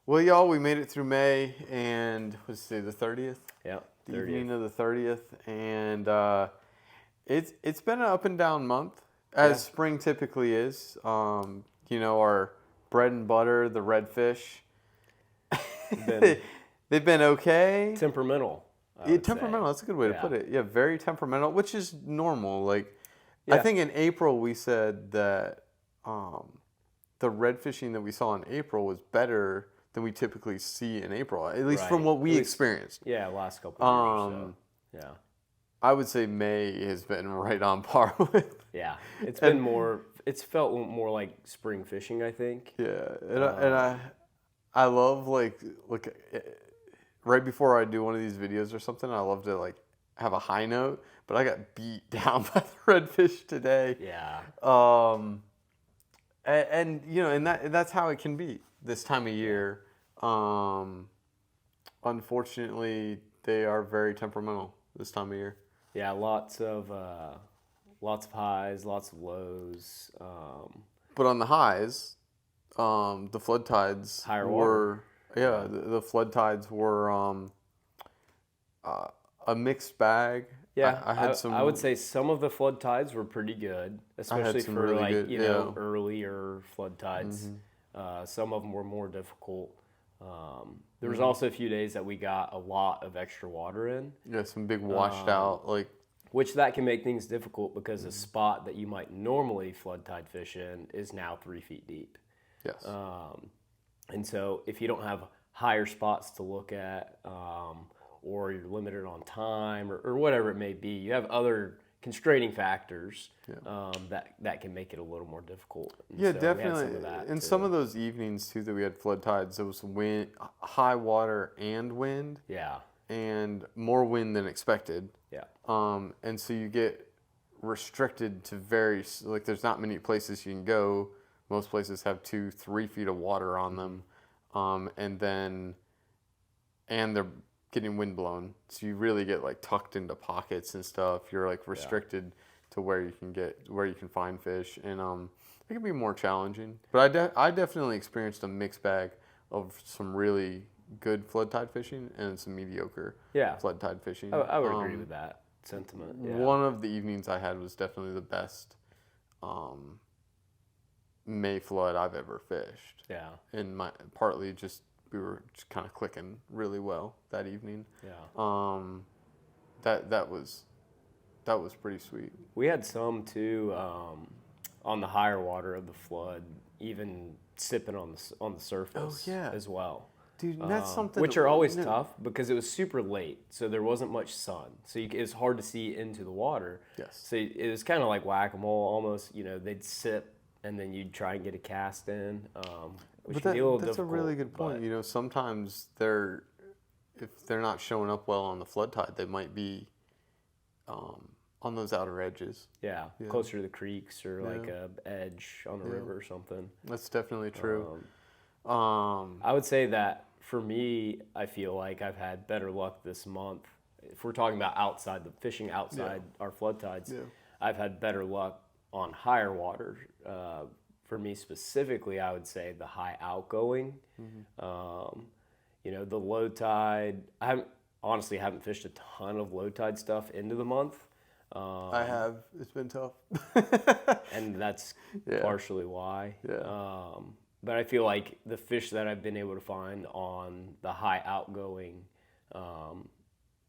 Well, y'all, we made it through May, and let's see, the 30th? Yeah, The 30th. evening of the 30th, and it's been an up and down month, as spring typically is. Our bread and butter, the redfish, they've been okay. Temperamental. Temperamental, that's a good way to put it. Yeah, very temperamental, which is normal. I think in April we said that the red fishing that we saw in April was better than we typically see in April, at least from what we experienced. Yeah, last couple of years or so. Yeah. I would say May has been right on par with. Yeah, it's been more. It's felt more like spring fishing, I think. Yeah, and I love right before I do one of these videos or something, I love to have a high note, but I got beat down by the redfish today. Yeah. And that's how it can be this time of year. Unfortunately, they are very temperamental this time of year. Yeah, lots of highs, lots of lows. But on the highs, the flood tides higher were water. the flood tides were a mixed bag. Yeah, I would say some of the flood tides were pretty good, especially for really good, earlier flood tides. Some of them were more difficult. There was also a few days that we got a lot of extra water in. Yeah, some big washed out which that can make things difficult because a spot that you might normally flood tide fish in is now 3 feet deep. Yes. And so if you don't have higher spots to look at, or you're limited on time or whatever it may be, you have other constraining factors that can make it a little more difficult. And yeah, so definitely. And some of those evenings too that we had flood tides, there was wind, high water and wind. Yeah. And more wind than expected. Yeah. And so you get restricted to there's not many places you can go. Most places have 2-3 feet of water on them. And they're getting wind blown. So you really get tucked into pockets and stuff. You're restricted to where you can find fish. And it can be more challenging. But I definitely experienced a mixed bag of some really good flood tide fishing and some mediocre flood tide fishing. I would agree with that sentiment. Yeah. One of the evenings I had was definitely the best May flood I've ever fished. Yeah. And partly just we were just kind of clicking really well that evening. Yeah. That was pretty sweet. We had some too on the higher water of the flood, even sipping on the surface as well. Dude, that's something which are always tough because it was super late, so there wasn't much sun, so it was hard to see into the water. Yes. So it was kind of like whack-a-mole, almost. They'd sip, and then you'd try and get a cast in, which can be a little difficult. That's a really good point. Sometimes if they're not showing up well on the flood tide, they might be on those outer edges. Yeah, closer to the creeks or like a edge on the river or something. That's definitely true. I would say that for me, I feel like I've had better luck this month. If we're talking about fishing outside our flood tides, I've had better luck on higher water. For me specifically, I would say the high outgoing. The low tide, I honestly haven't fished a ton of low tide stuff into the month. I have. It's been tough. And that's partially why. Yeah. But I feel like the fish that I've been able to find on the high outgoing,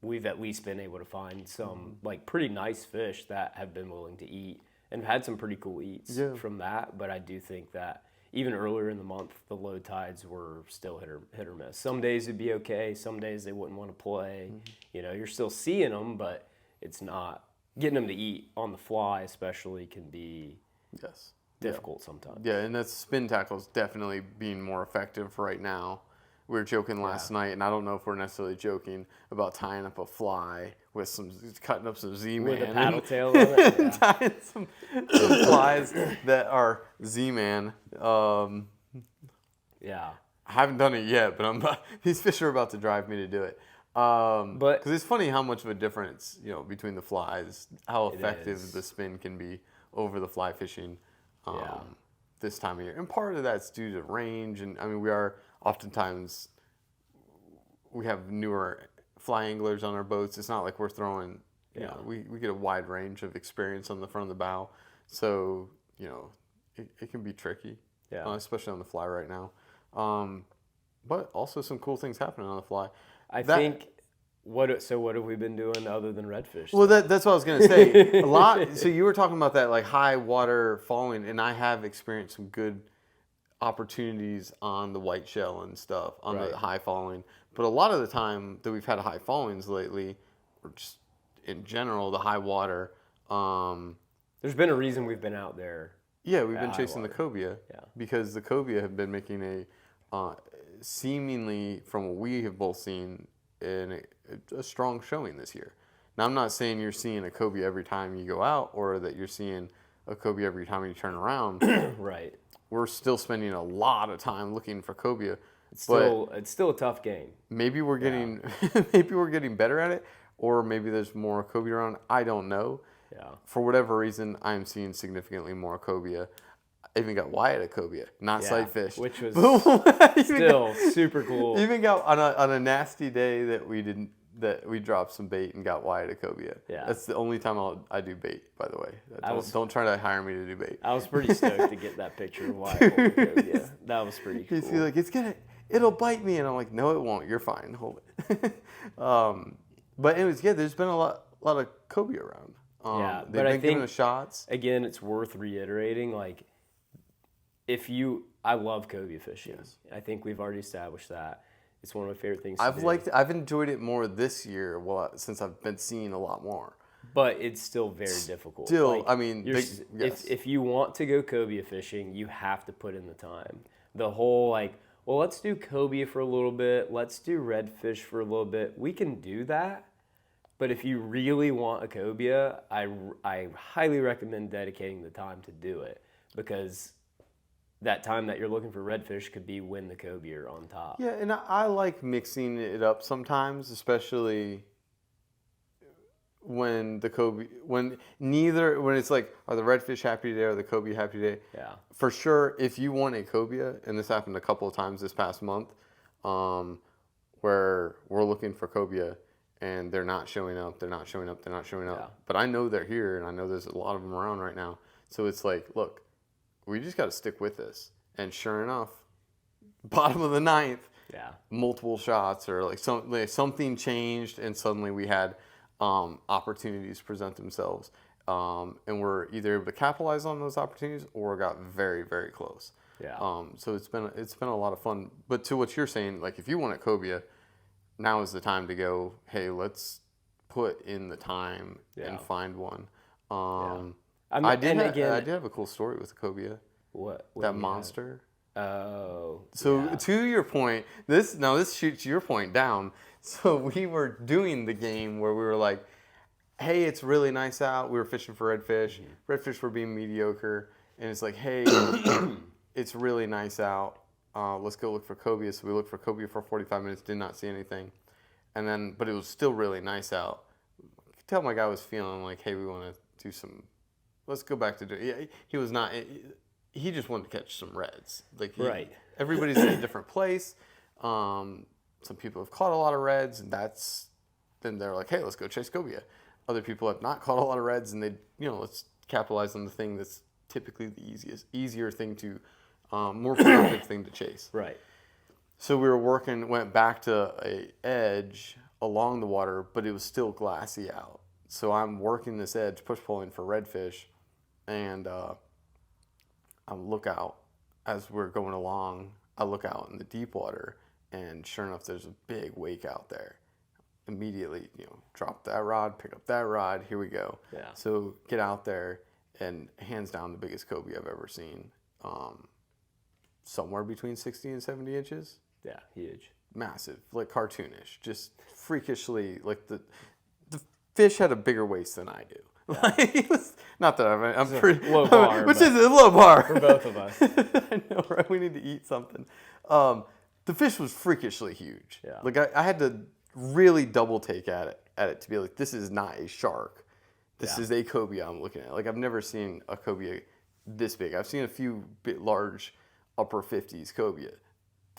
we've at least been able to find some pretty nice fish that have been willing to eat and had some pretty cool eats from that. But I do think that even earlier in the month, the low tides were still hit or miss. Some days it'd be okay. Some days they wouldn't want to play. You're still seeing them, but it's not getting them to eat on the fly, especially, can be difficult sometimes. Yeah, and that's spin tackles definitely being more effective right now. We were joking last night, and I don't know if we're necessarily joking about tying up a fly with cutting up some Z-Man. With a paddle tail on it. Yeah. Tying some flies that are Z-Man. Yeah. I haven't done it yet, but these fish are about to drive me to do it. Because it's funny how much of a difference, between the flies, how effective the spin can be over the fly fishing this time of year. And part of that's due to range, and we are oftentimes we have newer fly anglers on our boats. It's not like we're throwing, you know, we get a wide range of experience on the front of the bow. So, you know, it can be tricky, especially on the fly right now. But also some cool things happening on the fly. I think, what have we been doing other than redfish? Well, that's what I was going to say. A lot. So you were talking about that like high water falling, and I have experienced some good opportunities on the white shell and stuff on the high falling. But a lot of the time that we've had high fallings lately, or just in general, the high water. There's been a reason we've been out there. Yeah, we've been chasing the cobia because the cobia have been making a seemingly, from what we have both seen, a strong showing this year. Now, I'm not saying you're seeing a cobia every time you go out or that you're seeing a cobia every time you turn around. Right. We're still spending a lot of time looking for cobia. It's still a tough game. Maybe we're getting maybe we're getting better at it, or maybe there's more cobia around. I don't know. Yeah. For whatever reason, I'm seeing significantly more cobia. I even got Wyatt a cobia, not sight fish, which was still super cool. Even got on a nasty day that we dropped some bait and got Wyatt a cobia. Yeah. That's the only time I do bait, by the way. Don't try to hire me to do bait. I was pretty stoked to get that picture of Wyatt holding cobia. That was pretty cool. He's like, it'll bite me, and I'm like, no, it won't. You're fine. Hold it. But anyways, there's been a lot of cobia around. They've been giving us shots. Again, it's worth reiterating, like, I love cobia fishing. Yes. I think we've already established that. It's one of my favorite things I've enjoyed it more this year, since I've been seeing a lot more. But it's still very difficult. Still, if you want to go cobia fishing, you have to put in the time. The whole let's do cobia for a little bit, let's do redfish for a little bit. We can do that. But if you really want a cobia, I highly recommend dedicating the time to do it, because that time that you're looking for redfish could be when the cobia are on top. Yeah, and I like mixing it up sometimes, especially when it's like, are the redfish happy today or the cobia happy today? Yeah. For sure, if you want a cobia, and this happened a couple of times this past month, where we're looking for cobia and they're not showing up. Yeah. But I know they're here, and I know there's a lot of them around right now. So it's like, look, we just got to stick with this. And sure enough, bottom of the ninth, multiple shots, or like something changed, and suddenly we had opportunities present themselves, and we're either able to capitalize on those opportunities or got very, very close. Yeah. So it's been a lot of fun. But to what you're saying, like if you want a cobia, now is the time to go, hey, let's put in the time and find one. I did have a cool story with the cobia. What that monster. Oh. So to your point, this shoots your point down. So we were doing the game where we were like, hey, it's really nice out. We were fishing for redfish. Mm-hmm. Redfish were being mediocre. And it's like, hey, it's really nice out. Let's go look for cobia. So we looked for cobia for 45 minutes, did not see anything. But it was still really nice out. I could tell my guy was feeling like, hey, we want to do some, let's go back to do it. He was not, he just wanted to catch some reds. Like everybody's in a different place. Some people have caught a lot of reds, and then they're like, hey, let's go chase cobia. Other people have not caught a lot of reds, and let's capitalize on the thing that's typically the easier thing to, more productive thing to chase. Right. So we went back to a edge along the water, but it was still glassy out. So I'm working this edge, push pulling for redfish, and I look out as we're going along. I look out in the deep water, and sure enough, there's a big wake out there. Immediately, drop that rod, pick up that rod. Here we go. Yeah. So get out there, and hands down the biggest cobia I've ever seen. Somewhere between 60 and 70 inches. Yeah, huge. Massive, like cartoonish, just freakishly, like the fish had a bigger waist than I do. Yeah. Like, it was, not that I'm pretty low bar, which is a low bar for both of us. I know, right? We need to eat something. The fish was freakishly huge. Yeah. Like I had to really double take at it to be like, this is not a shark. This is a cobia I'm looking at. Like I've never seen a cobia this big. I've seen a few large upper 50s cobia.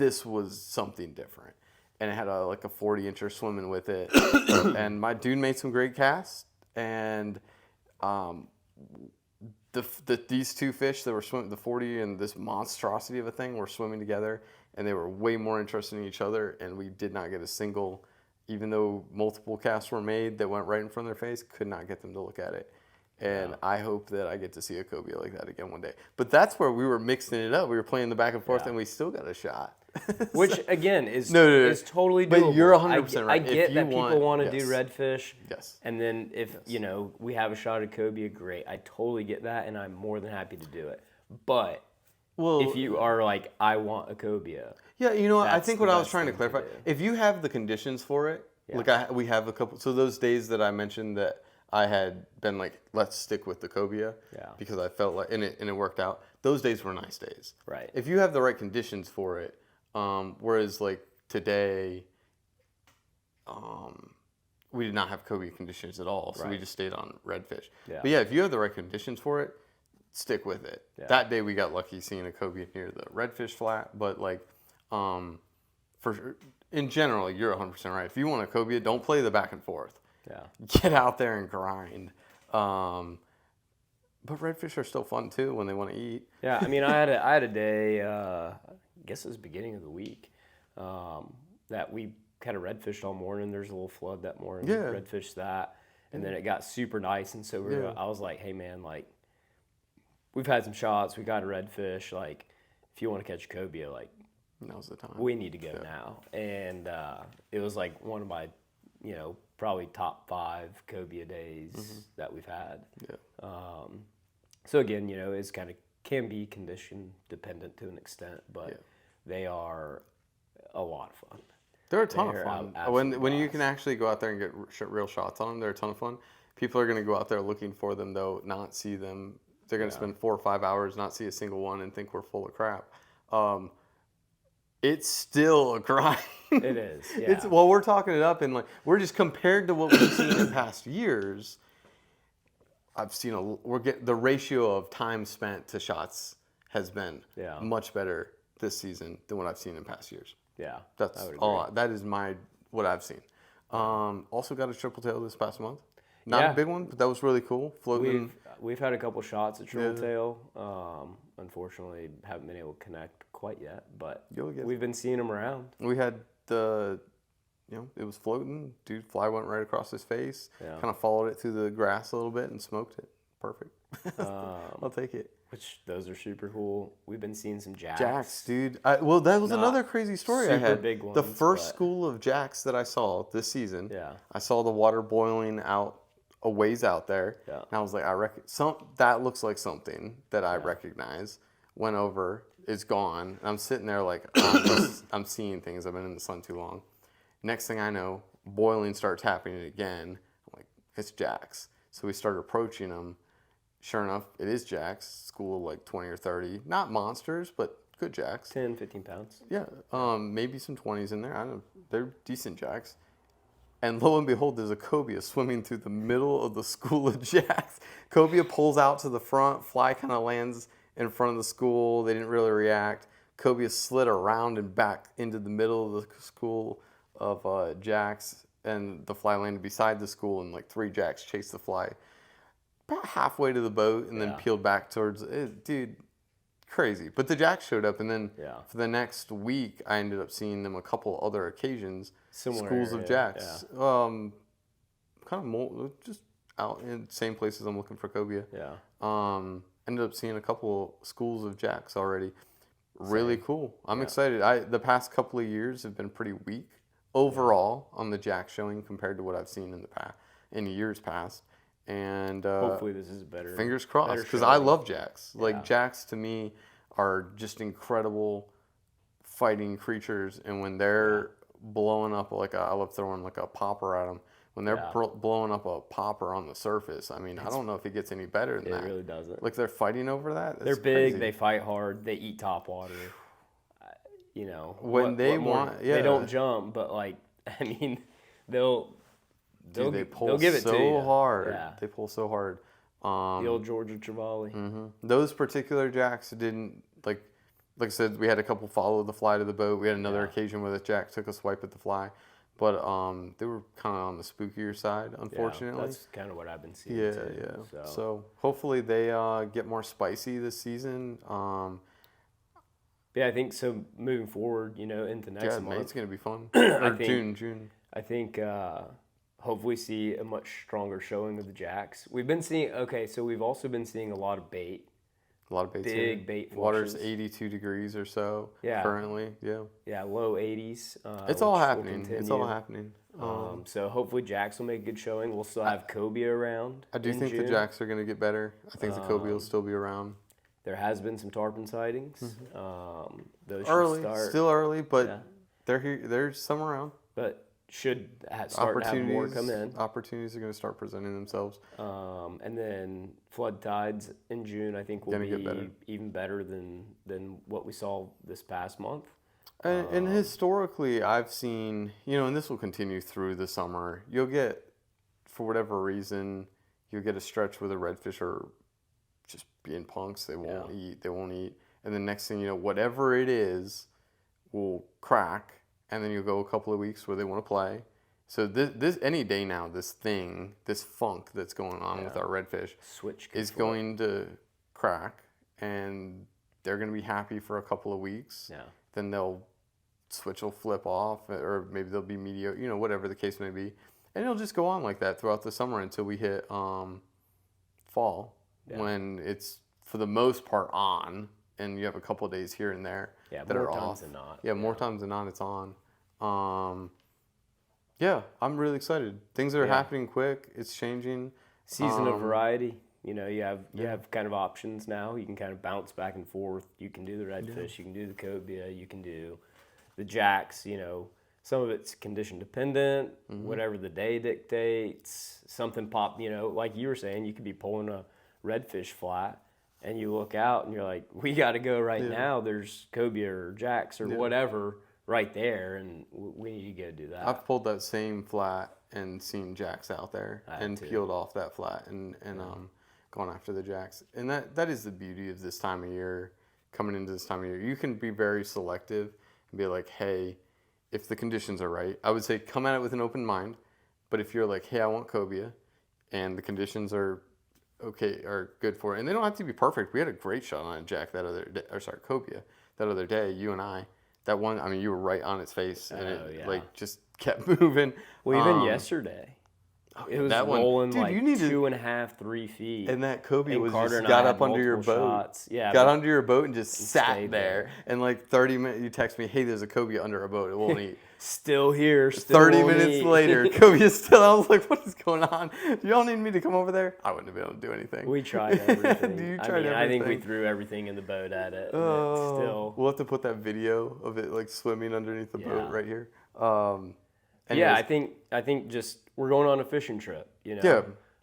this was something different. And it had like a 40-incher swimming with it. And my dude made some great casts. And these two fish that were swimming, the 40 and this monstrosity of a thing, were swimming together. And they were way more interested in each other. And we did not get a single, even though multiple casts were made that went right in front of their face, could not get them to look at it. And I hope that I get to see a cobia like that again one day. But that's where we were mixing it up. We were playing the back and forth, and we still got a shot. Which, again, is totally doable. But you're 100% right. I get that people want to do redfish. Yes. And then if, we have a shot at cobia, great. I totally get that, and I'm more than happy to do it. But if you are like, I want a cobia. Yeah, I think what I was trying to clarify, if you have the conditions for it, we have a couple. So those days that I mentioned that I had been like, let's stick with the cobia, because I felt like, and it worked out. Those days were nice days. Right. If you have the right conditions for it, whereas like today, we did not have cobia conditions at all, so we just stayed on redfish. Yeah. But if you have the right conditions for it, stick with it. Yeah. That day we got lucky seeing a cobia near the redfish flat, but like, in general, you're 100% right. If you want a cobia, don't play the back and forth. Yeah. Get out there and grind. But redfish are still fun too when they want to eat. Yeah, I mean, I had a day, I guess it was beginning of the week, that we kind of redfished all morning. There's a little flood that morning. Yeah. Redfished that, and then it got super nice, and so I was like, hey man, like, we've had some shots. We got a redfish. Like, if you want to catch a cobia, like, now's the time. We need to go now. And it was like one of my, probably top 5 cobia days that we've had. Yeah. So again, it's kind of can be condition dependent to an extent, but they are a lot of fun. They're a ton of fun. When you can actually go out there and get real shots on them, they're a ton of fun. People are going to go out there looking for them, though, not see them. They're going to spend 4 or 5 hours, not see a single one, and think we're full of crap. It's still a grind. It is. Yeah. We're talking it up, and like we're just compared to what we've seen in past years. I've seen the ratio of time spent to shots has been much better this season than what I've seen in past years. Yeah, that's all. That is what I've seen. Also got a triple tail this past month. Not a big one, but that was really cool. Floating. We've had a couple shots at triple tail. Unfortunately, haven't been able to connect quite yet, but we've been seeing them around. We had it was floating. Dude, fly went right across his face. Yeah. Kind of followed it through the grass a little bit and smoked it. Perfect. I'll take it. Which those are super cool. We've been seeing some jacks. Jacks, dude. That was another crazy story I had. Big ones, the first school of jacks that I saw this season. Yeah. I saw the water boiling out a ways out there. Yeah. And I was like, that looks like something that I recognize. Went over, it's gone. And I'm sitting there like, I'm seeing things. I've been in the sun too long. Next thing I know, boiling starts happening again. I'm like, it's jacks. So we started approaching them. Sure enough, it is jacks. School of like 20 or 30. Not monsters, but good jacks. 10, 15 pounds. Yeah. Maybe some 20s in there. I don't know. They're decent jacks. And lo and behold, there's a cobia swimming through the middle of the school of jacks. Cobia pulls out to the front. Fly kind of lands in front of the school. They didn't really react. Cobia slid around and back into the middle of the school of jacks. And the fly landed beside the school, and like 3 jacks chased the fly about halfway to the boat and then peeled back towards it. Dude, crazy. But the jacks showed up, and then for the next week, I ended up seeing them a couple other occasions. Similar schools of jacks. Yeah. Kind of more, just out in the same places I'm looking for cobia. Yeah. Ended up seeing a couple schools of jacks already. Really cool. I'm excited. The past couple of years have been pretty weak overall on the jack showing compared to what I've seen in years past. And hopefully this is better. Fingers crossed, because I love jacks. Like jacks to me are just incredible fighting creatures, and when they're blowing up I love throwing like a popper at them. When they're blowing up a popper on the surface, I mean, I don't know if it gets any better than that. It really doesn't. Like they're fighting over that. They're big. Crazy. They fight hard. They eat topwater. When they don't jump, but like I mean, they pull give it so hard. Yeah. They pull so hard. The old Georgia Trevally. Mm-hmm. Those particular jacks didn't like I said, we had a couple follow the fly to the boat. We had another Yeah. occasion where the jack took a swipe at the fly, but they were kind of on the spookier side, Yeah, unfortunately. that's kind of what I've been seeing Yeah, too. yeah. So hopefully they get more spicy this season. Yeah, I think so. Moving forward, into next Yeah, month, May's gonna be fun. I Or think June. I think hopefully see a much stronger showing of the jacks. We've been seeing so we've also been seeing a lot of bait, A lot of baits. big here. bait Water's flushes. 82 degrees or so Yeah. currently. Yeah. Yeah, low 80s. It's all which will happening. It's all continue. happening. So hopefully jacks will make a good showing. We'll still have Cobia around. I do in think June. the jacks are going to get better. I think the Cobia will still be around. There has been some tarpon sightings. Those should Early, start. still early, but Yeah. they're here. There's some around. But should start to have more come in. Opportunities are going to start presenting themselves. And then flood tides in June, I think, will Gonna get be better. even better than what we saw this past month. And historically, I've seen, and this will continue through the summer. You'll get, for whatever reason, you'll get a stretch where the redfish are just being punks. They won't eat. They won't eat. And the next thing you know, whatever it is will crack. And then you'll go a couple of weeks where they want to play. So this any day now, this funk that's going on with our redfish Switch is going to crack. And they're going to be happy for a couple of weeks. Yeah. Then switch will flip off, or maybe they'll be mediocre, whatever the case may be. And it'll just go on like that throughout the summer until we hit fall, when it's, for the most part, on, and you have a couple of days here and there that more are times off. than not. Yeah, more times than not, it's on. Yeah, I'm really excited. Things are happening quick. It's changing. Season of variety. You have kind of options now. You can kind of bounce back and forth. You can do the redfish. You can do the cobia. You can do the jacks. Some of it's condition dependent. Whatever the day dictates. Something pop. Like you were saying, you could be pulling a redfish flat, and you look out and you're like, we got to go right now. There's cobia or jacks or whatever right there, and we need to go do that. I've pulled that same flat and seen jacks out there and peeled off that flat and gone after the jacks. And that is the beauty of this time of year, coming into this time of year. You can be very selective and be like, hey, if the conditions are right, I would say come at it with an open mind. But if you're like, hey, I want cobia, and the conditions are good for it, and they don't have to be perfect. We had a great shot on a jack cobia that other day, you and I. That one, you were right on its face, and it just kept moving. Well, even yesterday, it was that one, rolling dude, like you need 2.5, 3 feet. And that cobia And was Carter just and got I up had under your multiple boat. shots. Yeah, got under your boat and just sat stayed there. And like 30 minutes, you text me, hey, there's a cobia under our boat. It won't eat. Still here. Still 30 won't minutes eat. later, cobia's still. I was like, what is going on? Do y'all need me to come over there? I wouldn't have been able to do anything. We tried everything. You tried I think we everything. threw everything in the boat at it. And it still. We'll have to put that video of it like swimming underneath the boat right here. Yeah, I think just we're going on a fishing trip. Yeah.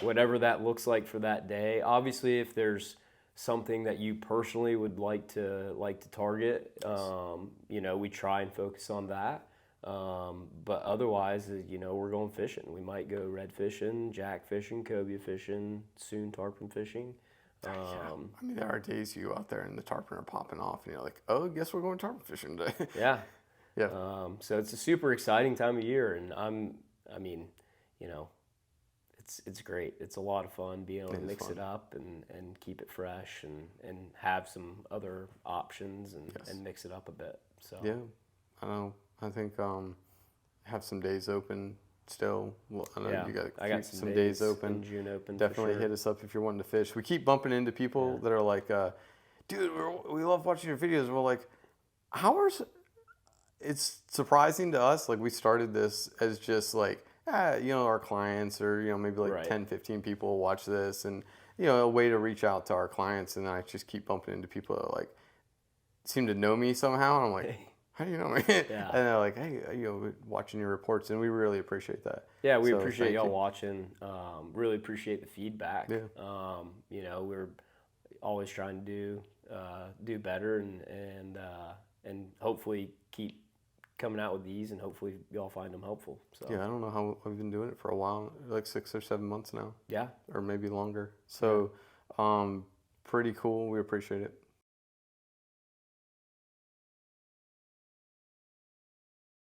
Whatever that looks like for that day. Obviously, if there's something that you personally would like to target, we try and focus on that. But otherwise, we're going fishing. We might go red fishing, jack fishing, cobia fishing, soon tarpon fishing. There are days you go out there and the tarpon are popping off, and you're like, oh, guess we're going tarpon fishing today. Yeah. Yeah. So it's a super exciting time of year, and it's great. It's a lot of fun being able to mix it up and keep it fresh and have some other options and mix it up a bit. So yeah, I know. I think have some days open still. Well, I know you got I got some days open. in June open. Definitely for sure. hit us up if you're wanting to fish. We keep bumping into people that are like, dude, we love watching your videos. We're like, it's surprising to us. Like, we started this as just like, our clients or, maybe like 10, 15 people watch this and, a way to reach out to our clients. And I just keep bumping into people that like seem to know me somehow. And I'm like, how do you know me? Yeah. And they're like, hey, watching your reports. And we really appreciate that. Yeah, we So, appreciate thank y'all you. watching. Really appreciate the feedback. Yeah. We're always trying to do better and hopefully keep coming out with these, and hopefully y'all find them helpful. So Yeah, I don't know how I've been doing it for a while, like 6 or 7 months now. yeah, Or maybe longer. So, pretty cool. We appreciate it.